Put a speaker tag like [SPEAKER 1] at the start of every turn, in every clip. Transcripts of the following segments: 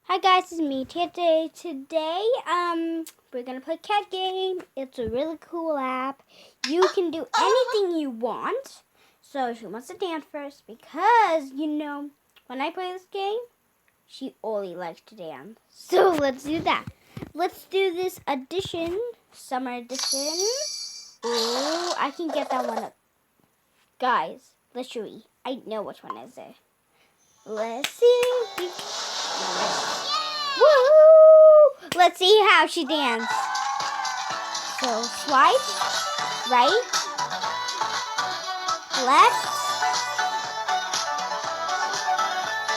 [SPEAKER 1] Hi guys, it's me today. We're gonna play Cat Game. It's a really cool app. You can do anything you want. So she wants to dance first because when I play this game, she only likes to dance. So let's do that. Let's do this edition, summer edition. Ooh, I can get that one up, guys. Let's show you. I know which one is it. Let's see. Woo! Let's see how she dances. So swipe, right, left,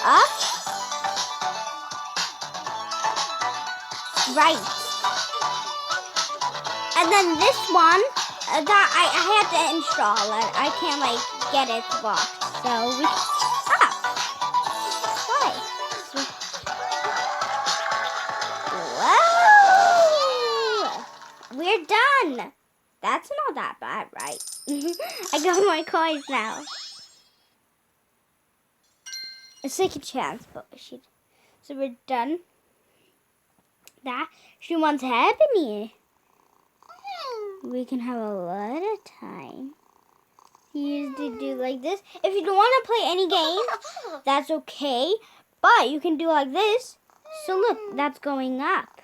[SPEAKER 1] up, right. And then this one, that I have to install it. I can't get it blocked. So we up. Swipe. Whoa! We're done. That's not that bad, right? I got my coins now. A second chance, but so we're done. That she wants to help me. We can have a lot of time. You used to do like this. If you don't want to play any game, that's okay. But you can do like this. So look, that's going up.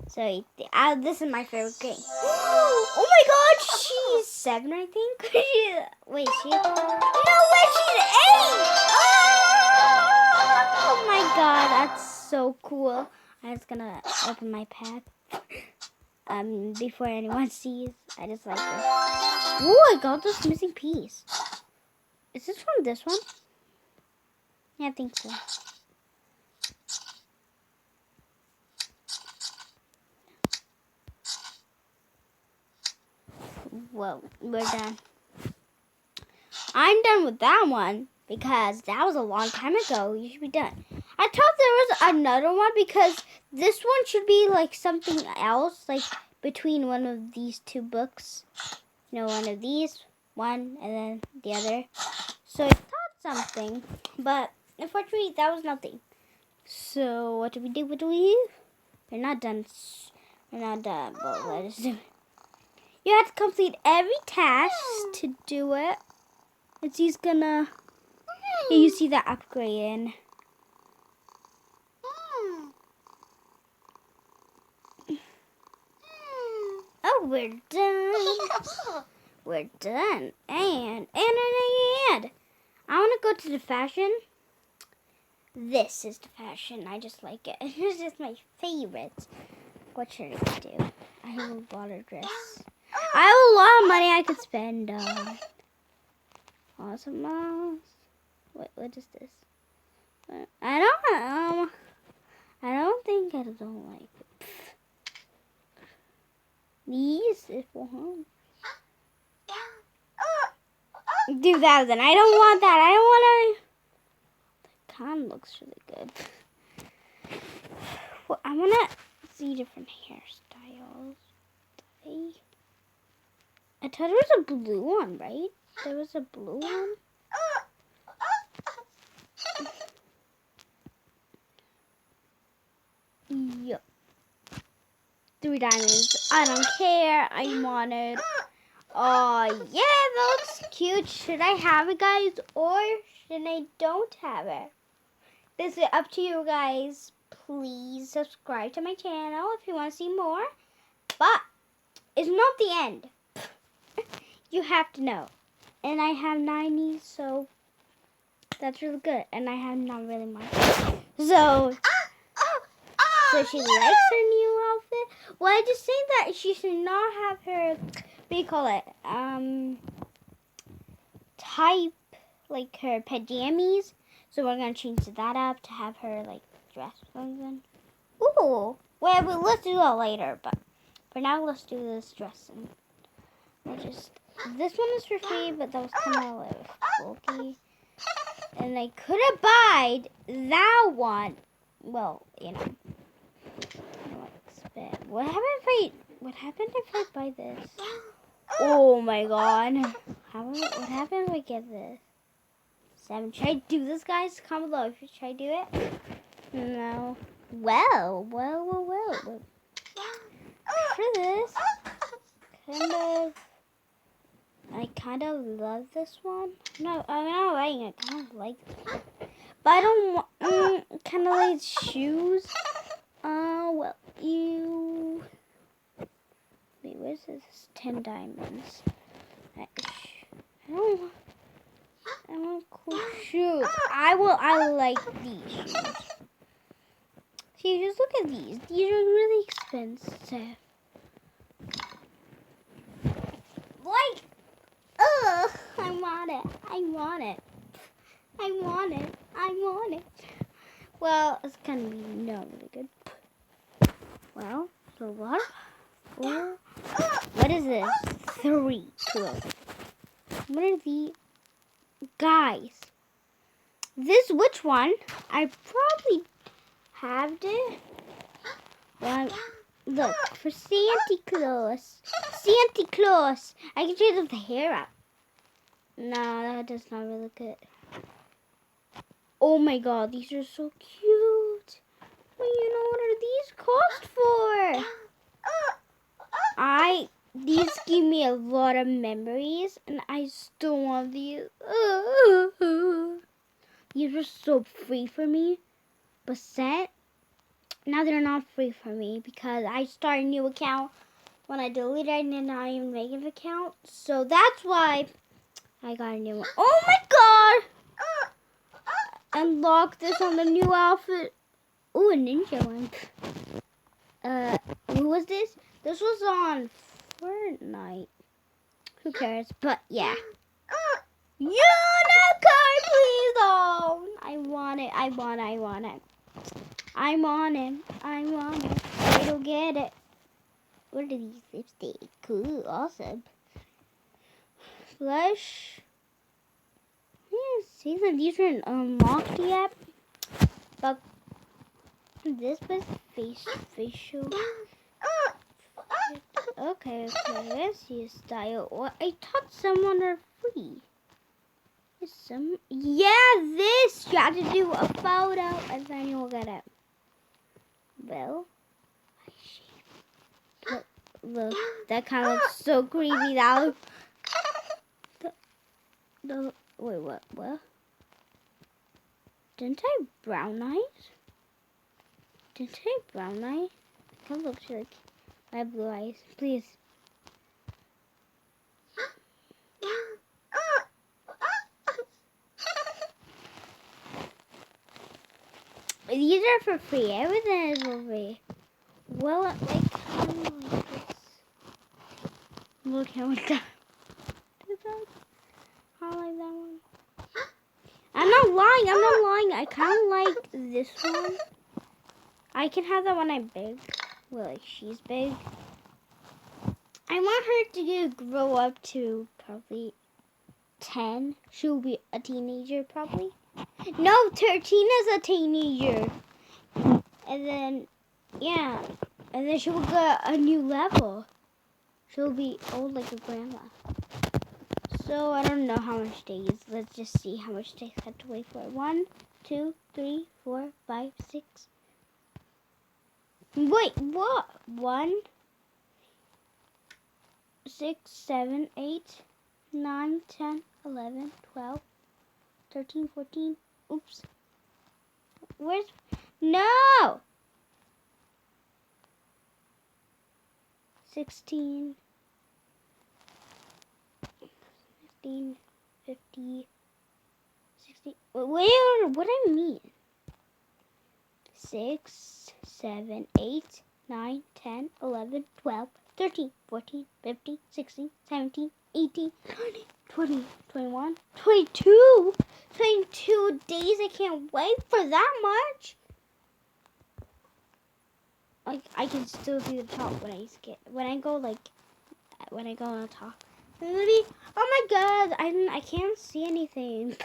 [SPEAKER 1] So this is my favorite game. Oh my God, she's 7, I think. Wait, she's 8. Oh my God, that's so cool. I'm just gonna open my pack. Before anyone sees, I just like this. Oh, I got this missing piece. Is this from this one? Yeah, I think so. Well, we're done. I'm done with that one because that was a long time ago. You should be done. I thought there was another one because this one should be like something else, like between one of these two books. One of these, one, and then the other. So I thought something, but unfortunately that was nothing. So what do we do? We're not done. But let us do it. You have to complete every task to do it. And she's gonna. Yeah, you see that upgrade in. Oh, we're done. We're done. And I want to go to the fashion. This is the fashion. I just like it. It's just my favorite. What should I do? I have a water dress. I have a lot of money I could spend on. Awesome mouse. What is this? I don't think I don't like it. These is for home. 2,000. I don't want that. I don't want to. The con looks really good. Well, I want to see different hairstyles. I thought there was a blue one, right? There was a blue one. Yup. 3 diamonds. I don't care. I want it. Oh, yeah, that looks cute. Should I have it, guys, or should I don't have it? This is up to you guys. Please subscribe to my channel if you want to see more. But it's not the end. You have to know. And I have 90, so that's really good. And I have not really much. So she likes her new outfit. Well, I just think that she should not have her, what do you call it? Type, like her pajamas. So we're going to change that up to have her, dress something. Ooh. Well, let's do that later. But for now, let's do this dressing. This one is for free, but that was kind of bulky. And I could have bought that one. Well, What happened if I buy this? Oh my God. What happens if I get this? 7. Should I do this, guys? Comment below. Should I do it? No. Well. For this, I kind of love this one. No, I'm not writing it. I kind of like this one. But I don't want, kind of like shoes. Well, wait, where's this? 10 diamonds. I want cool shoes. I like these shoes. See, just look at these. These are really expensive. Like, I want it. Well, it's gonna be not really good. Well, so what? 4. What is this? 3. 12. What are the guys? Which one? I probably have it. Well, look for Santa Claus. I can change the hair up. No, that does not really look good. Oh my god, these are so cute. Well, you know what are these cost for? These give me a lot of memories, and I still want these. These were so free for me, but now they're not free for me because I started a new account. When I deleted it, I did not even make an account, so that's why I got a new one. Oh my god! Unlock this on the new outfit. Ooh, a ninja one. Who was this? This was on Fortnite. Who cares? But yeah. Unicorn, please don't. I want it. I'm on it. I don't get it. What are these lipsticks? Cool, awesome. Flush. Yeah, see that these aren't unlocked yet. But this was facial. Okay, let's see a style. Well, I thought someone are free. This! You have to do a photo and then you'll get it. Well, look, that kind of looks so creepy. That wait, what? Didn't I brown eyes? That looks like my blue eyes. Please. These are for free. Everything is for free. Well, like this. Look how it's done. I like that one. I'm not lying. I kind of like this one. I can have that when I'm big. Well, like she's big. I want her to grow up to probably 10. She'll be a teenager probably. No, 13 is a teenager. And then, yeah. And then she'll get a new level. She'll be old like a grandma. So, I don't know how much days. Let's just see how much days I have to wait for. 1, 2, 3, 4, 5, 6. Wait, what? 1, 6, 7, 8, 9, 10, 11, 12, 13, 14. Oops. Where's... No! 16, 15, 50, 60. Wait, what do I mean? 6, 7, 8, 9, 10, 11, 12, 13, 14, 15, 16, 17, 18, 19, 20, 21, 22. 22 days. I can't wait for that much. Like, I can still see the top when I go on the top. Maybe, oh my god, I can't see anything.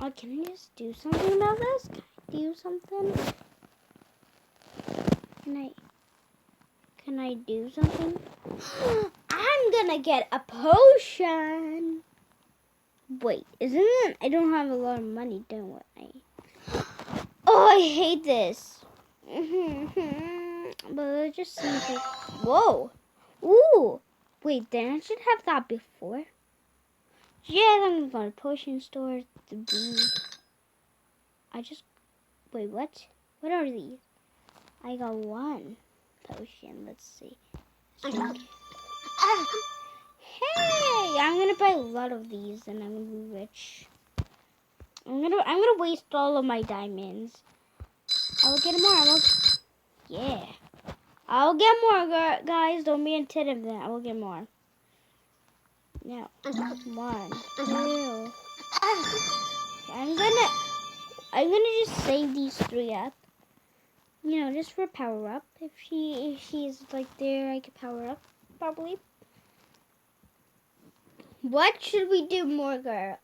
[SPEAKER 1] Oh, can I just do something about this? Can I do something? Can I do something? I'm gonna get a potion. Wait, isn't it? I don't have a lot of money, don't I? Oh, I hate this. But let's just see if I... Whoa. Ooh. Wait, then I should have that before. Yeah, I'm gonna go to potion store. The bee. Wait, what? What are these? I got one potion. Let's see. Hey, I'm gonna buy a lot of these, and I'm gonna be rich. I'm gonna waste all of my diamonds. I will get more. Yeah. I'll get more, guys. Don't be intimidated. I will get more. Now, 1, 2. I'm gonna just save these 3 up. You know, just for power up. If she's like there, I could power up probably. What should we do more,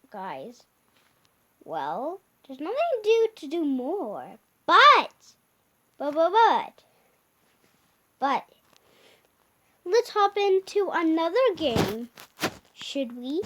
[SPEAKER 1] guys? Well, there's nothing to do more. But, let's hop into another game. Should we?